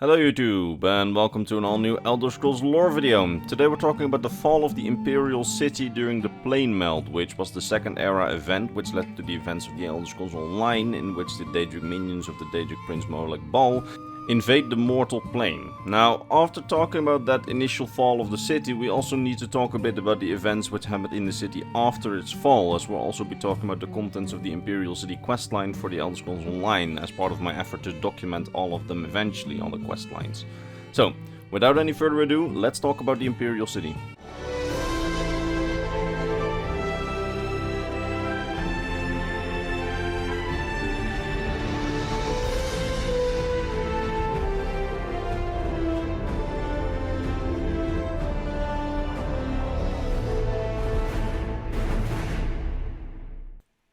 Hello YouTube, and welcome to an all-new Elder Scrolls lore video. Today we're talking about the fall of the Imperial city during the Plane Melt, which was the Second Era event which led to the events of the Elder Scrolls Online, in which the Daedric minions of the Daedric Prince Molag Bal invade the mortal plane. Now, after talking about that initial fall of the city, we also need to talk a bit about the events which happened in the city after its fall, as we'll also be talking about the contents of the Imperial City questline for the Elder Scrolls Online, as part of my effort to document all of them eventually on the questlines. So, without any further ado, let's talk about the Imperial City.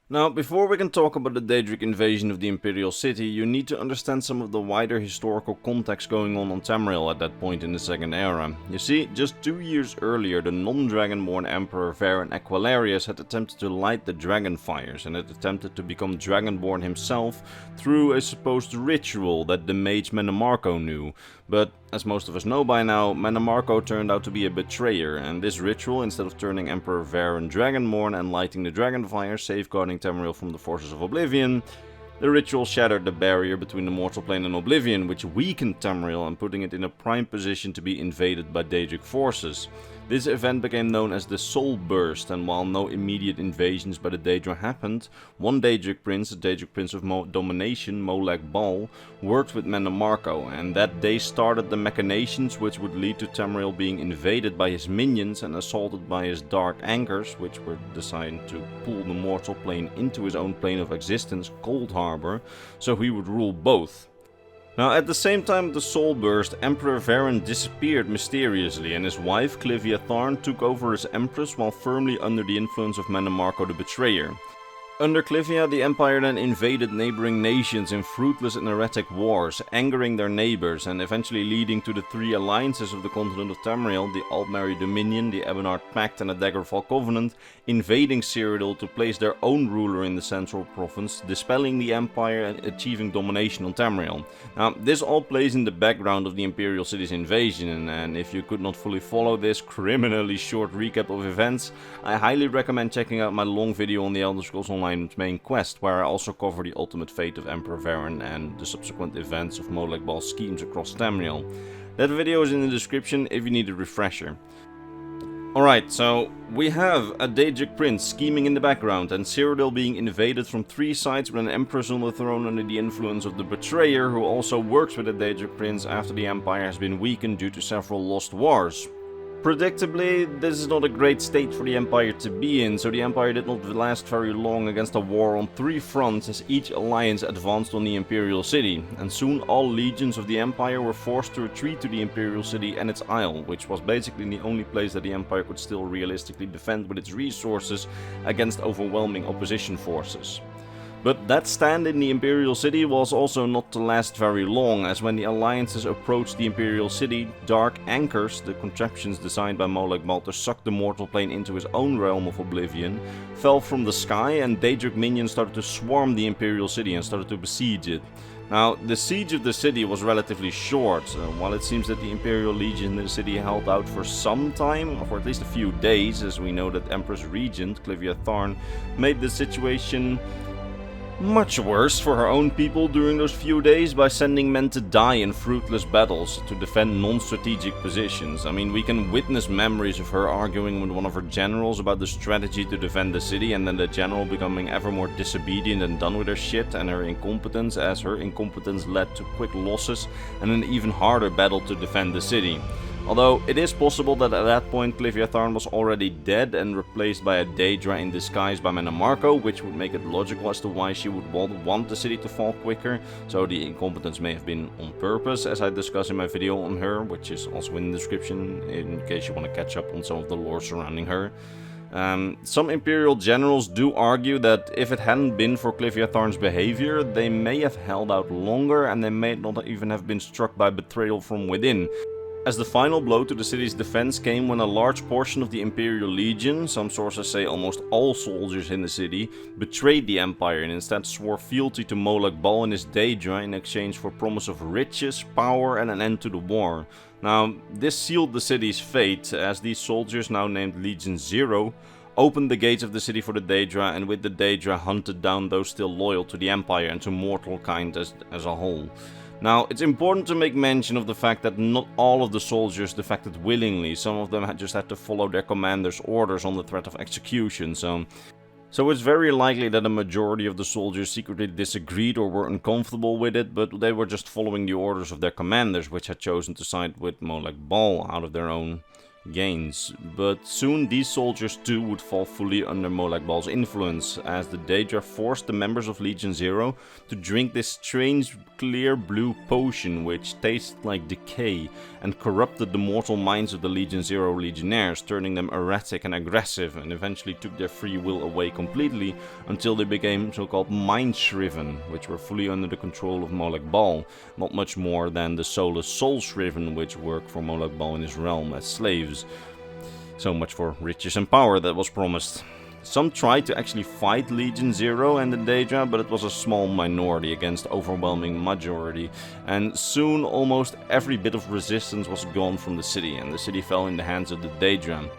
Now, before we can talk about the Daedric invasion of the Imperial City, you need to understand some of the wider historical context going on Tamriel at that point in the Second Era. You see, just 2 years earlier, the non-dragonborn Emperor Varen Aquilarius had attempted to light the dragon fires and had attempted to become dragonborn himself through a supposed ritual that the mage Menemarco knew. But, as most of us know by now, Menemarco turned out to be a betrayer, and this ritual, instead of turning Emperor Varen dragonborn and lighting the dragon fire, safeguarding Tamriel from the forces of Oblivion, the ritual shattered the barrier between the mortal plane and Oblivion, which weakened Tamriel and putting it in a prime position to be invaded by Daedric forces. This event became known as the Soul Burst, and while no immediate invasions by the Daedra happened, one Daedric prince, the Daedric prince of domination, Molag Bal, worked with Menemarco, and that day started the machinations which would lead to Tamriel being invaded by his minions and assaulted by his Dark Anchors, which were designed to pull the mortal plane into his own plane of existence, Cold Harbor, so he would rule both. Now, at the same time of the Soul Burst, Emperor Varen disappeared mysteriously, and his wife, Clivia Tharn, took over as Empress while firmly under the influence of Menemarco the Betrayer. Under Clivia, the Empire then invaded neighboring nations in fruitless and erratic wars, angering their neighbors, and eventually leading to the three alliances of the continent of Tamriel, the Altmeri Dominion, the Ebonheart Pact, and the Daggerfall Covenant, invading Cyrodiil to place their own ruler in the central province, dispelling the Empire and achieving domination on Tamriel. Now, this all plays in the background of the Imperial City's invasion, and if you could not fully follow this criminally short recap of events, I highly recommend checking out my long video on the Elder Scrolls Online main quest, where I also cover the ultimate fate of Emperor Varen and the subsequent events of Molag Bal's schemes across Tamriel. That video is in the description if you need a refresher. Alright, so we have a Daedric prince scheming in the background, and Cyrodiil being invaded from three sides with an empress on the throne under the influence of the Betrayer, who also works with the Daedric prince after the empire has been weakened due to several lost wars. Predictably, this is not a great state for the Empire to be in, so the Empire did not last very long against a war on three fronts as each alliance advanced on the Imperial City, and soon all legions of the Empire were forced to retreat to the Imperial City and its Isle, which was basically the only place that the Empire could still realistically defend with its resources against overwhelming opposition forces. But that stand in the Imperial City was also not to last very long, as when the alliances approached the Imperial City, Dark Anchors, the contraptions designed by Molag Bal to suck the mortal plane into his own realm of Oblivion, fell from the sky, and Daedric minions started to swarm the Imperial City and started to besiege it. Now, the siege of the city was relatively short. While it seems that the Imperial Legion in the city held out for some time, or for at least a few days, as we know that Empress Regent, Clivia Tharn, made the situation much worse for her own people during those few days by sending men to die in fruitless battles to defend non-strategic positions. I mean, we can witness memories of her arguing with one of her generals about the strategy to defend the city, and then the general becoming ever more disobedient and done with her shit and her incompetence, as her incompetence led to quick losses and an even harder battle to defend the city. Although it is possible that at that point Clivia Tharn was already dead and replaced by a Daedra in disguise by Menemarco, which would make it logical as to why she would want the city to fall quicker, so the incompetence may have been on purpose, as I discuss in my video on her, which is also in the description in case you want to catch up on some of the lore surrounding her. Some Imperial generals do argue that if it hadn't been for Clivia Tharn's behavior, they may have held out longer and they may not even have been struck by betrayal from within. As the final blow to the city's defense came when a large portion of the Imperial Legion, some sources say almost all soldiers in the city, betrayed the Empire and instead swore fealty to Molag Bal and his Daedra in exchange for promise of riches, power and an end to the war. Now, this sealed the city's fate, as these soldiers, now named Legion Zero, opened the gates of the city for the Daedra, and with the Daedra hunted down those still loyal to the Empire and to mortal kind as a whole. Now, it's important to make mention of the fact that not all of the soldiers defected willingly. Some of them just had to follow their commander's orders on the threat of execution, so it's very likely that a majority of the soldiers secretly disagreed or were uncomfortable with it, but they were just following the orders of their commanders, which had chosen to side with Molag Bal out of their own gains. But soon these soldiers too would fall fully under Molag Bal's influence, as the Daedra forced the members of Legion Zero to drink this strange clear blue potion which tasted like decay and corrupted the mortal minds of the Legion Zero legionnaires, turning them erratic and aggressive, and eventually took their free will away completely until they became so-called mind-shriven, which were fully under the control of Molag Bal, not much more than the soulless soul-shriven which work for Molag Bal in his realm as slaves. So much for riches and power that was promised. Some tried to actually fight Legion Zero and the Daedra, but it was a small minority against overwhelming majority, and soon almost every bit of resistance was gone from the city, and the city fell in the hands of the Daedra.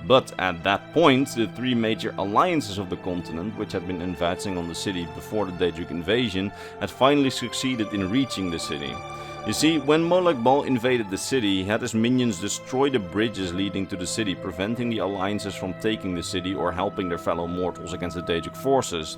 But at that point, the three major alliances of the continent, which had been advancing on the city before the Daedric invasion, had finally succeeded in reaching the city. You see, when Molag Bal invaded the city, he had his minions destroy the bridges leading to the city, preventing the alliances from taking the city or helping their fellow mortals against the Daedric forces.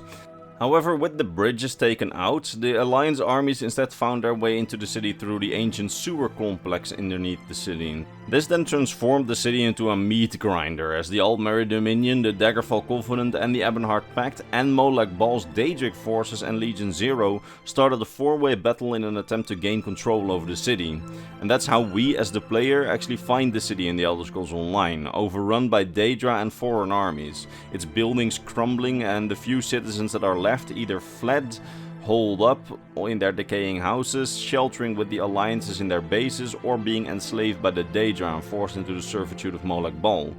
However, with the bridges taken out, the Alliance armies instead found their way into the city through the ancient sewer complex underneath the city. This then transformed the city into a meat grinder, as the Altmerry Dominion, the Daggerfall Covenant and the Ebonheart Pact and Molag Bal's Daedric forces and Legion Zero started a four-way battle in an attempt to gain control over the city. And that's how we as the player actually find the city in the Elder Scrolls Online, overrun by Daedra and foreign armies, its buildings crumbling and the few citizens that are left either fled, holed up in their decaying houses, sheltering with the alliances in their bases, or being enslaved by the Daedra and forced into the servitude of Molag Bal.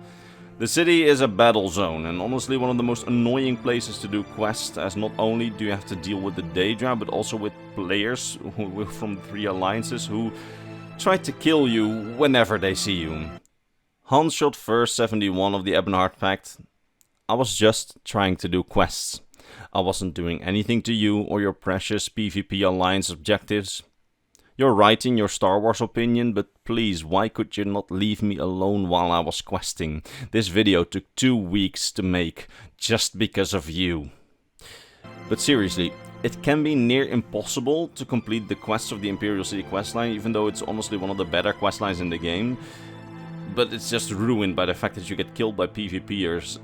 The city is a battle zone, and honestly one of the most annoying places to do quests, as not only do you have to deal with the Daedra, but also with players from three alliances who try to kill you whenever they see you. Hans shot verse 71 of the Ebonheart Pact. I was just trying to do quests. I wasn't doing anything to you or your precious PvP Alliance objectives. You're right in your Star Wars opinion, but please, why could you not leave me alone while I was questing? This video took 2 weeks to make, just because of you. But seriously, it can be near impossible to complete the quests of the Imperial City questline, even though it's honestly one of the better questlines in the game. But it's just ruined by the fact that you get killed by PvPers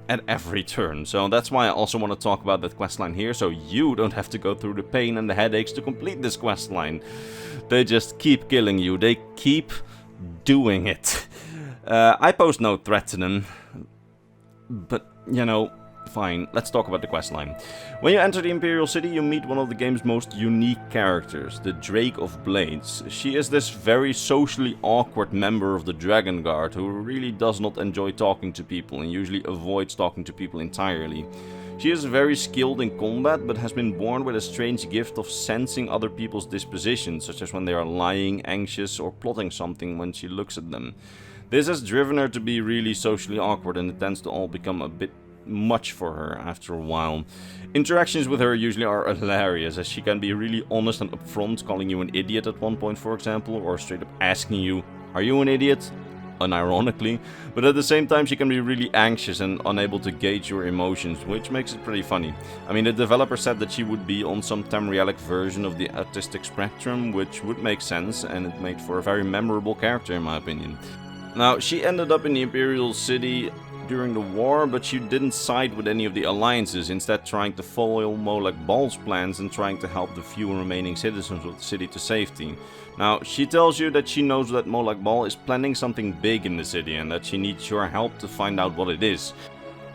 at every turn, so that's why I also want to talk about that questline here, so you don't have to go through the pain and the headaches to complete this questline. They just keep killing you, they keep doing it. I pose no threat to them, but you know, fine, let's talk about the questline. When you enter the Imperial City, you meet one of the game's most unique characters, the Drake of Blades. She is this very socially awkward member of the Dragon Guard who really does not enjoy talking to people and usually avoids talking to people entirely. She is very skilled in combat, but has been born with a strange gift of sensing other people's dispositions, such as when they are lying, anxious, or plotting something when she looks at them. This has driven her to be really socially awkward, and it tends to all become a bit much for her after a while. Interactions with her usually are hilarious, as she can be really honest and upfront, calling you an idiot at one point for example, or straight up asking you, are you an idiot? Unironically, but at the same time she can be really anxious and unable to gauge your emotions, which makes it pretty funny. I mean, the developer said that she would be on some Tamrielic version of the autistic spectrum, which would make sense, and it made for a very memorable character in my opinion. Now, she ended up in the Imperial City during the war, but she didn't side with any of the alliances, instead trying to follow Molag Bal's plans and trying to help the few remaining citizens of the city to safety. Now, she tells you that she knows that Molag Bal is planning something big in the city and that she needs your help to find out what it is.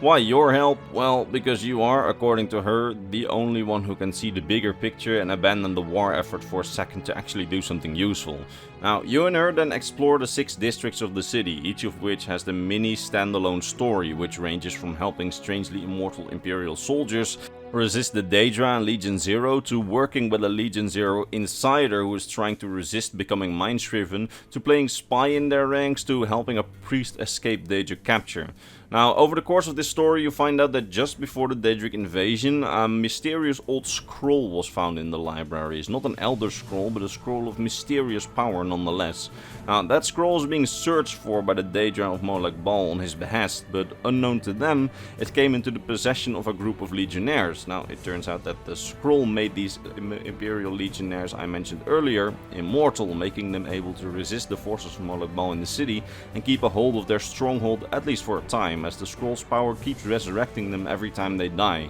Why your help? Well, because you are, according to her, the only one who can see the bigger picture and abandon the war effort for a second to actually do something useful. Now, you and her then explore the 6 districts of the city, each of which has the mini standalone story, which ranges from helping strangely immortal Imperial soldiers resist the Daedra and Legion Zero, to working with a Legion Zero insider who is trying to resist becoming mind-shriven, to playing spy in their ranks, to helping a priest escape Daedric capture. Now, over the course of this story, you find out that just before the Daedric invasion, a mysterious old scroll was found in the library. It's not an Elder Scroll, but a scroll of mysterious power nonetheless. Now, that scroll is being searched for by the Daedra of Molag Bal on his behest, but unknown to them, it came into the possession of a group of legionnaires. Now, it turns out that the scroll made these Imperial legionnaires I mentioned earlier immortal, making them able to resist the forces of Molag Bal in the city and keep a hold of their stronghold at least for a time, as the scroll's power keeps resurrecting them every time they die.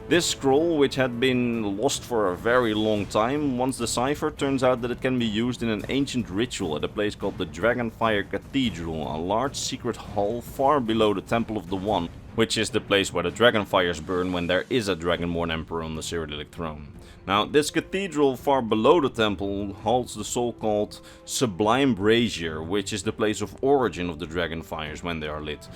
This scroll, which had been lost for a very long time, once deciphered, turns out that it can be used in an ancient ritual at a place called the Dragonfire Cathedral, a large secret hall far below the Temple of the One, which is the place where the Dragonfires burn when there is a Dragonborn Emperor on the Cyrillic throne. Now, this cathedral far below the temple holds the so-called Sublime Brazier, which is the place of origin of the Dragonfires when they are lit.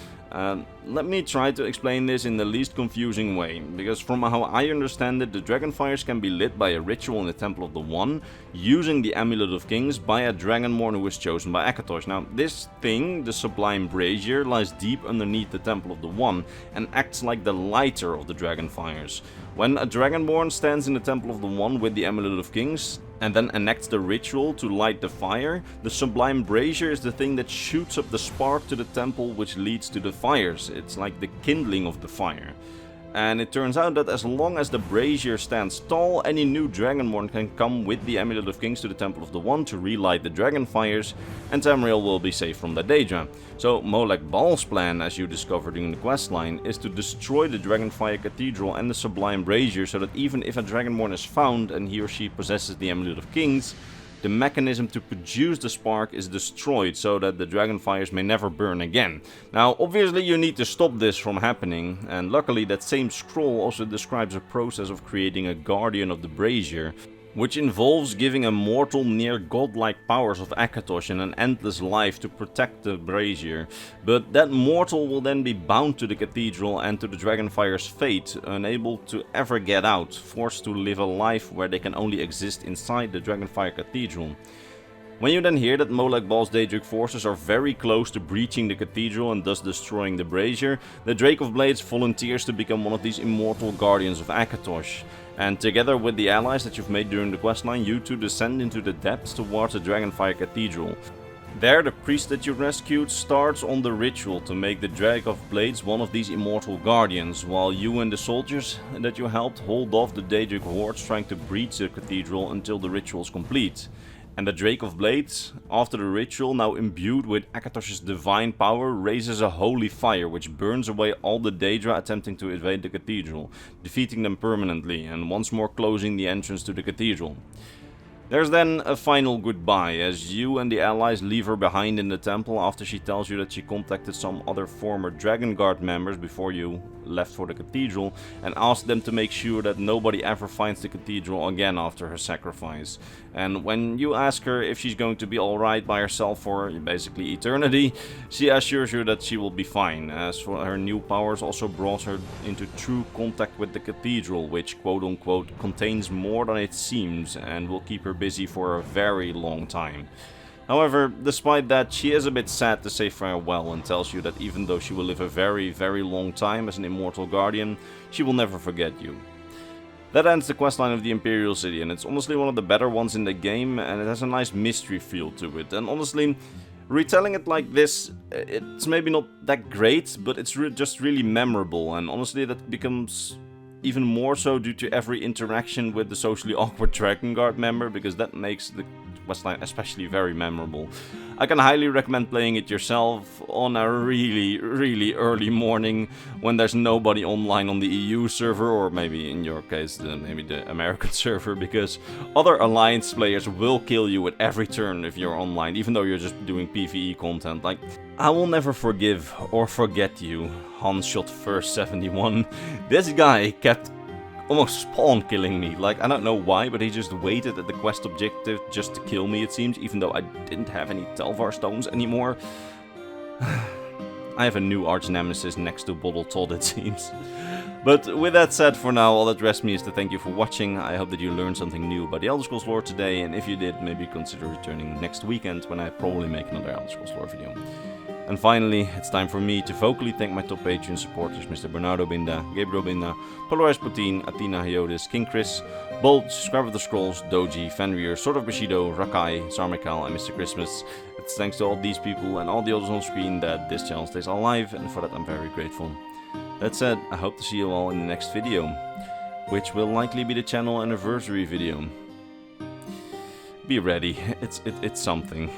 Let me try to explain this in the least confusing way, because from how I understand it, the Dragonfires can be lit by a ritual in the Temple of the One, using the Amulet of Kings by a Dragonborn who was chosen by Akatosh. Now, this thing, the Sublime Brazier, lies deep underneath the Temple of the One, and acts like the lighter of the Dragonfires. When a Dragonborn stands in the Temple of the One with the Amulet of Kings, and then enacts the ritual to light the fire, the Sublime Brazier is the thing that shoots up the spark to the temple which leads to the fires. It's like the kindling of the fire. And it turns out that as long as the brazier stands tall, any new Dragonborn can come with the Amulet of Kings to the Temple of the One to relight the dragon fires, and Tamriel will be safe from the Daedra. So Molag Bal's plan, as you discover during the questline, is to destroy the Dragonfire Cathedral and the Sublime Brazier, so that even if a Dragonborn is found and he or she possesses the Amulet of Kings, the mechanism to produce the spark is destroyed so that the Dragonfires may never burn again. Now, obviously you need to stop this from happening, and luckily that same scroll also describes a process of creating a Guardian of the Brazier, which involves giving a mortal near godlike powers of Akatosh and an endless life to protect the brazier. But that mortal will then be bound to the cathedral and to the Dragonfire's fate, unable to ever get out, forced to live a life where they can only exist inside the Dragonfire Cathedral. When you then hear that Molag Bal's Daedric forces are very close to breaching the cathedral and thus destroying the brazier, the Drake of Blades volunteers to become one of these immortal guardians of Akatosh. And together with the allies that you've made during the questline, you two descend into the depths towards the Dragonfire Cathedral. There, the priest that you rescued starts on the ritual to make the Drake of Blades one of these immortal guardians, while you and the soldiers that you helped hold off the Daedric hordes trying to breach the cathedral until the ritual is complete. And the Drake of Blades, after the ritual, now imbued with Akatosh's divine power, raises a holy fire which burns away all the Daedra attempting to invade the cathedral, defeating them permanently and once more closing the entrance to the cathedral. There's then a final goodbye, as you and the allies leave her behind in the temple after she tells you that she contacted some other former Dragon Guard members before you left for the cathedral, and asked them to make sure that nobody ever finds the cathedral again after her sacrifice. And when you ask her if she's going to be alright by herself for basically eternity, she assures you that she will be fine, as for her new powers also brought her into true contact with the cathedral, which quote-unquote contains more than it seems and will keep her busy for a very long time. However, despite that, she is a bit sad to say farewell and tells you that even though she will live a very, very long time as an immortal guardian, she will never forget you. That ends the questline of the Imperial City, and it's honestly one of the better ones in the game, and it has a nice mystery feel to it. And honestly, retelling it like this, it's maybe not that great, but it's just really memorable, and honestly that becomes even more so due to every interaction with the socially awkward Dragon Guard member, because that makes the questline especially very memorable. I can highly recommend playing it yourself on a really early morning when there's nobody online on the EU server, or maybe in your case maybe the American server, because other Alliance players will kill you at every turn if you're online, even though you're just doing PvE content. Like, I will never forgive or forget you, Hanshot First 71. This guy kept almost spawn killing me. Like, I don't know why, but he just waited at the quest objective just to kill me, it seems, even though I didn't have any Telvar stones anymore. I have a new arch nemesis next to Bottle Todd, it seems. But with that said, for now, all that rests me is to thank you for watching. I hope that you learned something new about the Elder Scrolls lore today, and if you did, maybe consider returning next weekend when I probably make another Elder Scrolls lore video. And finally, it's time for me to vocally thank my top Patreon supporters, Mr. Bernardo Binda, Gabriel Binda, Polaris Putin, Athena Hyotis, King Chris, Bolt, Scribe of the Scrolls, Doji, Fenrir, Sword of Bushido, Rakai, Sarmikal, and Mr. Christmas. It's thanks to all these people and all the others on screen that this channel stays alive, and for that I'm very grateful. That said, I hope to see you all in the next video, which will likely be the channel anniversary video. Be ready, it's something.